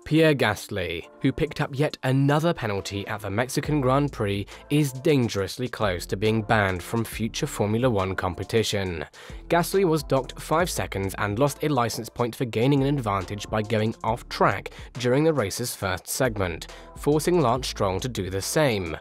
Pierre Gasly, who picked up yet another penalty at the Mexican Grand Prix, is dangerously close to being banned from future Formula 1 competition. Gasly was docked 5 seconds and lost a license point for gaining an advantage by going off track during the race's first segment, forcing Lance Stroll to do the same.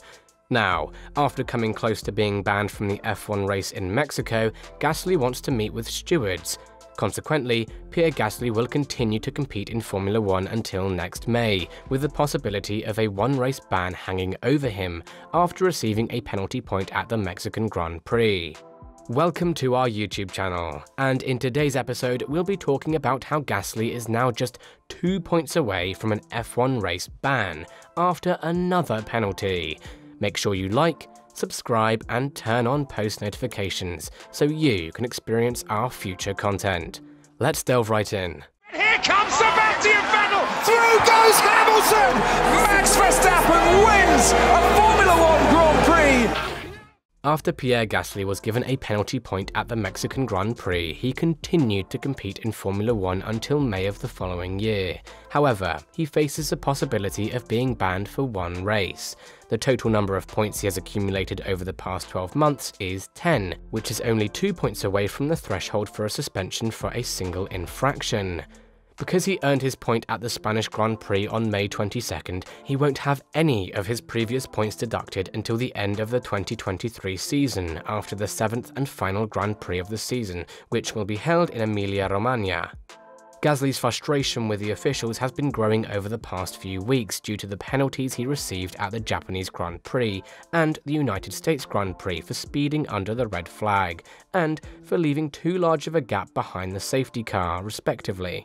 Now, after coming close to being banned from the F1 race in Mexico, Gasly wants to meet with stewards. Consequently, Pierre Gasly will continue to compete in Formula 1 until next May, with the possibility of a one-race ban hanging over him after receiving a penalty point at the Mexican Grand Prix. Welcome to our YouTube channel, and in today's episode we'll be talking about how Gasly is now just 2 points away from an F1 race ban after another penalty. Make sure you like, subscribe and turn on post notifications so you can experience our future content. Let's delve right in. Here comes Sebastian Vettel! Through goes Hamilton! Max Verstappen wins a Formula 1 Grand Prix! After Pierre Gasly was given a penalty point at the Mexican Grand Prix, he continued to compete in Formula 1 until May of the following year. However, he faces the possibility of being banned for one race. The total number of points he has accumulated over the past 12 months is 10, which is only 2 points away from the threshold for a suspension for a single infraction. Because he earned his point at the Spanish Grand Prix on May 22nd, he won't have any of his previous points deducted until the end of the 2023 season, after the 7th and final Grand Prix of the season, which will be held in Emilia-Romagna. Gasly's frustration with the officials has been growing over the past few weeks due to the penalties he received at the Japanese Grand Prix and the United States Grand Prix for speeding under the red flag, and for leaving too large of a gap behind the safety car, respectively.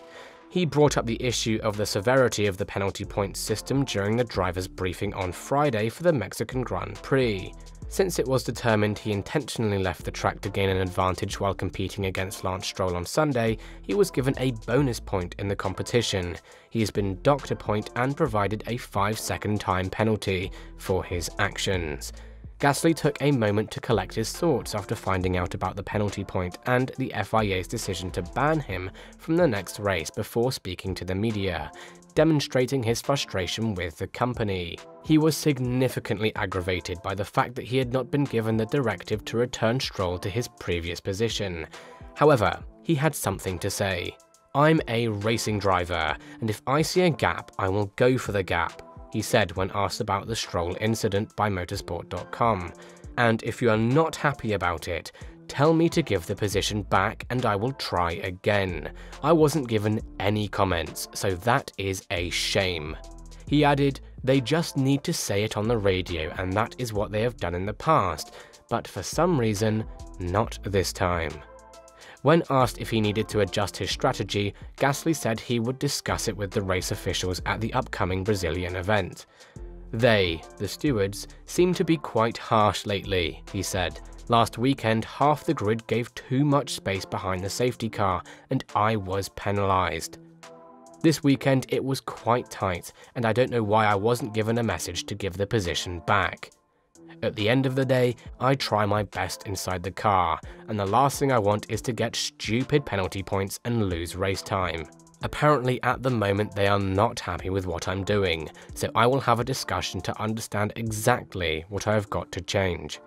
He brought up the issue of the severity of the penalty points system during the driver's briefing on Friday for the Mexican Grand Prix. Since it was determined he intentionally left the track to gain an advantage while competing against Lance Stroll on Sunday, he was given a bonus point in the competition. He has been docked a point and provided a 5-second time penalty for his actions. Gasly took a moment to collect his thoughts after finding out about the penalty point and the FIA's decision to ban him from the next race before speaking to the media, demonstrating his frustration with the company. He was significantly aggravated by the fact that he had not been given the directive to return Stroll to his previous position. However, he had something to say. "I'm a racing driver, and if I see a gap, I will go for the gap," he said when asked about the Stroll incident by motorsport.com. "And if you are not happy about it, tell me to give the position back and I will try again. I wasn't given any comments, so that is a shame." He added, "They just need to say it on the radio, and that is what they have done in the past, but for some reason, not this time." When asked if he needed to adjust his strategy, Gasly said he would discuss it with the race officials at the upcoming Brazilian event. "They, the stewards, seem to be quite harsh lately," he said. "Last weekend, half the grid gave too much space behind the safety car, and I was penalised. This weekend it was quite tight, and I don't know why I wasn't given a message to give the position back. At the end of the day, I try my best inside the car, and the last thing I want is to get stupid penalty points and lose race time. Apparently at the moment they are not happy with what I'm doing, so I will have a discussion to understand exactly what I have got to change."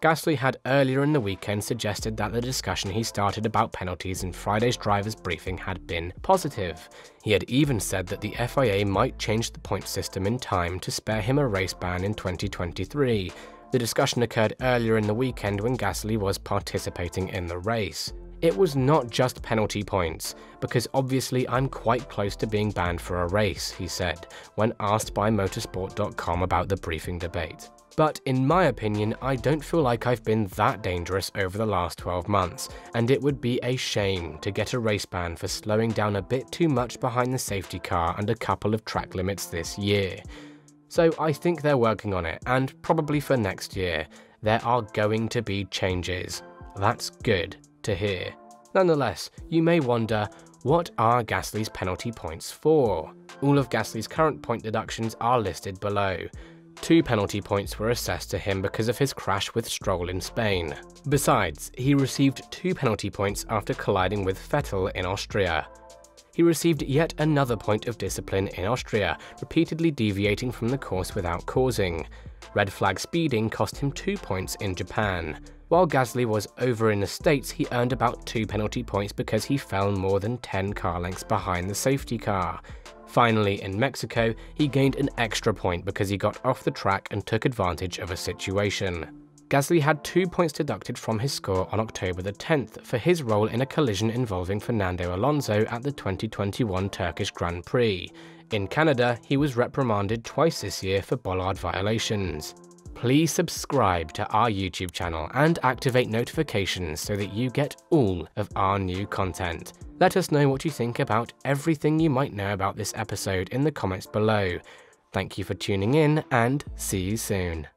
Gasly had earlier in the weekend suggested that the discussion he started about penalties in Friday's driver's briefing had been positive. He had even said that the FIA might change the point system in time to spare him a race ban in 2023. The discussion occurred earlier in the weekend when Gasly was participating in the race. "It was not just penalty points, because obviously I'm quite close to being banned for a race," he said, when asked by motorsport.com about the briefing debate. "But in my opinion, I don't feel like I've been that dangerous over the last 12 months, and it would be a shame to get a race ban for slowing down a bit too much behind the safety car and a couple of track limits this year. So I think they're working on it, and probably for next year, there are going to be changes. That's good to hear." Nonetheless, you may wonder, what are Gasly's penalty points for? All of Gasly's current point deductions are listed below. 2 penalty points were assessed to him because of his crash with Stroll in Spain. Besides, he received 2 penalty points after colliding with Vettel in Austria. he received yet another point of discipline in Austria, repeatedly deviating from the course without causing. Red flag speeding cost him 2 points in Japan. While Gasly was over in the States, he earned about 2 penalty points because he fell more than 10 car lengths behind the safety car. Finally, in Mexico, he gained an extra point because he got off the track and took advantage of a situation. Gasly had 2 points deducted from his score on October the 10th for his role in a collision involving Fernando Alonso at the 2021 Turkish Grand Prix. In Canada, he was reprimanded twice this year for bollard violations. Please subscribe to our YouTube channel and activate notifications so that you get all of our new content. Let us know what you think about everything you might know about this episode in the comments below. Thank you for tuning in and see you soon.